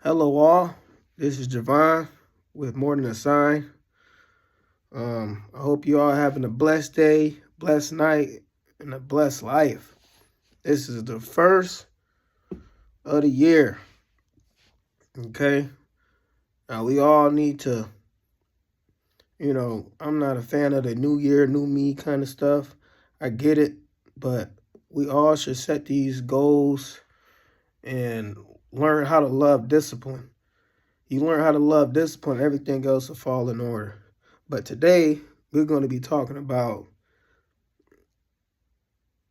Hello, all. This is Javon with More Than a Sign. I hope you all having a blessed day, blessed night, and a blessed life. This is the first of the year. Okay. Now we all need to, I'm not a fan of the new year, new me kind of stuff. I get it, but we all should set these goals and learn how to love discipline. You learn how to love discipline, everything else will fall in order. But today, we're going to be talking about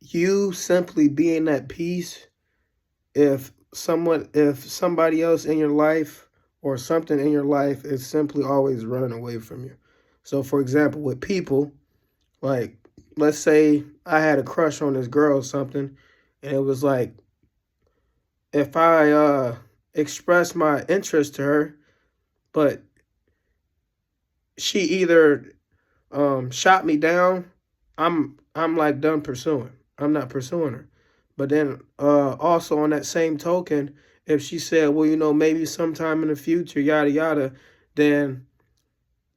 you simply being at peace if somebody else in your life or something in your life is simply always running away from you. So, for example, with people, like, let's say I had a crush on this girl or something, and it was like, if I expressed my interest to her, but she either shot me down, I'm like done pursuing. I'm not pursuing her. But then also on that same token, if she said, well, maybe sometime in the future, yada yada, then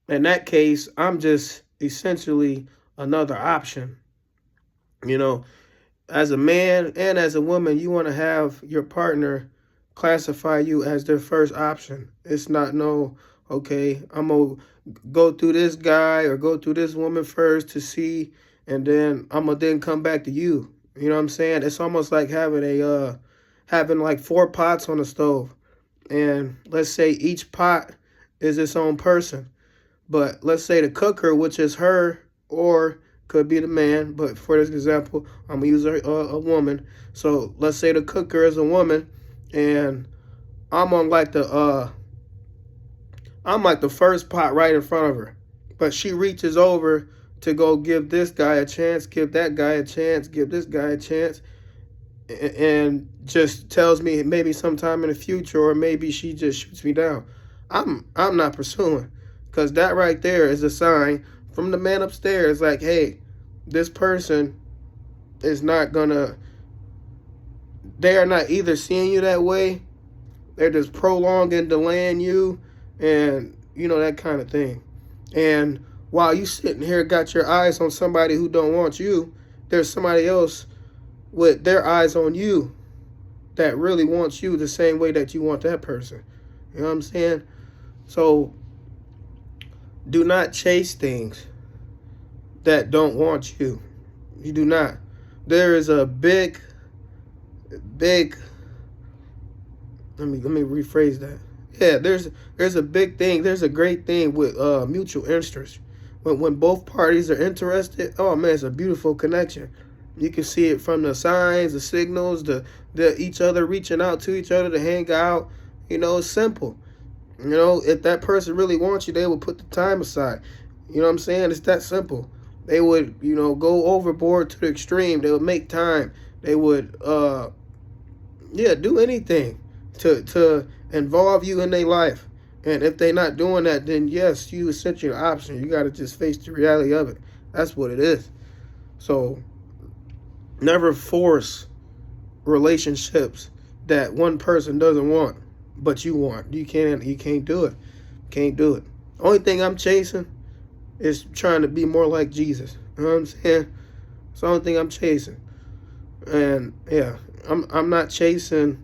in that case, I'm just essentially another option. You know, as a man and as a woman, you want to have your partner classify you as their first option. It's not no, okay, I'm going to go through this guy or go through this woman first to see, and then I'm going to then come back to you. You know what I'm saying? It's almost like having like four pots on the stove. And let's say each pot is its own person. But let's say the cooker, which is her or could be the man, but for this example, I'm gonna use a woman. So let's say the cooker is a woman, and I'm on like I'm like the first pot right in front of her, but she reaches over to go give this guy a chance, give that guy a chance, give this guy a chance, and just tells me maybe sometime in the future, or maybe she just shoots me down. I'm not pursuing, because that right there is a sign from the man upstairs, like, hey, this person is not gonna. They are not either seeing you that way, they're just prolonging, delaying you, and that kind of thing. And while you sitting here got your eyes on somebody who don't want you, there's somebody else with their eyes on you that really wants you the same way that you want that person. You know what I'm saying? So do not chase things that don't want you. You do not. There is a big let me rephrase that. Yeah, there's a big thing. There's a great thing with mutual interest. When both parties are interested, oh man, it's a beautiful connection. You can see it from the signs, the signals, the each other reaching out to each other to hang out. It's simple. If that person really wants you, they will put the time aside. You know what I'm saying? It's that simple. They would, go overboard to the extreme. They would make time. They would, do anything to involve you in their life. And if they're not doing that, then yes, you essentially an option. You got to just face the reality of it. That's what it is. So never force relationships that one person doesn't want, but you want. You can't do it. Can't do it. Only thing I'm chasing is trying to be more like Jesus. You know what I'm saying? It's the only thing I'm chasing. And yeah, I'm not chasing,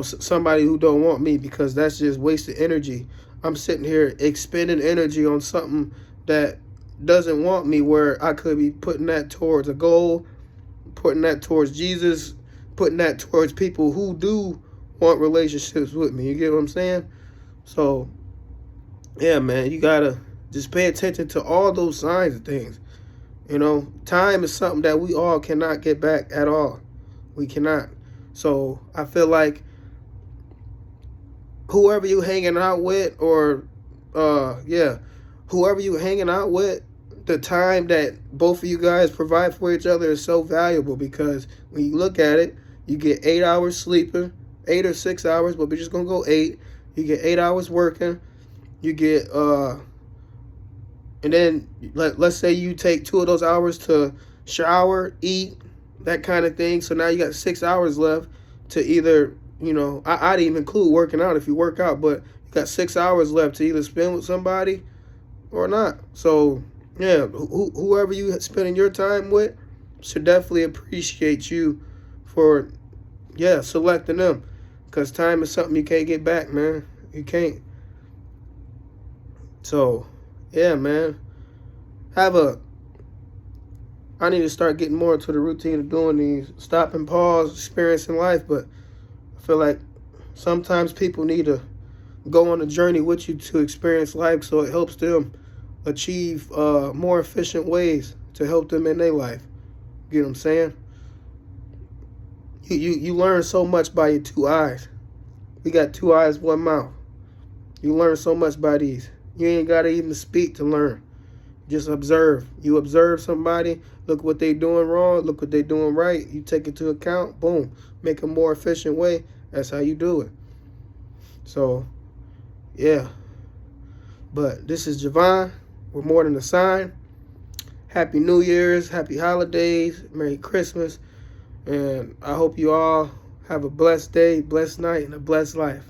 somebody who don't want me, because that's just wasted energy. I'm sitting here expending energy on something that doesn't want me, where I could be putting that towards a goal, putting that towards Jesus, putting that towards people who do want relationships with me. You get what I'm saying? So, yeah, man, you gotta just pay attention to all those signs and things. Time is something that we all cannot get back at all. We cannot. So I feel like whoever you hanging out with, or whoever you hanging out with, the time that both of you guys provide for each other is so valuable, because when you look at it, you get 8 hours sleeping, 8 or 6 hours, but we're just gonna go 8. You get 8 hours working. You get and then let's say you take 2 of those hours to shower, eat, that kind of thing. So now you got 6 hours left to either You know, I'd even include working out if you work out, but you got 6 hours left to either spend with somebody or not. So, yeah, whoever you spending your time with should definitely appreciate you for, yeah, selecting them. Because time is something you can't get back, man. You can't. So, yeah, man. I need to start getting more into the routine of doing these stop and pause, experiencing life, but I feel like sometimes people need to go on a journey with you to experience life so it helps them achieve more efficient ways to help them in their life. You know what I'm saying? You learn so much by your two eyes. We got two eyes, one mouth. You learn so much by these. You ain't got to even speak to learn. Just observe. You observe somebody, look what they doing wrong, look what they doing right. You take it into account, boom, make a more efficient way. That's how you do it. So, yeah. But this is Javon. We're more than a sign. Happy New Year's, happy holidays, Merry Christmas, and I hope you all have a blessed day, blessed night, and a blessed life.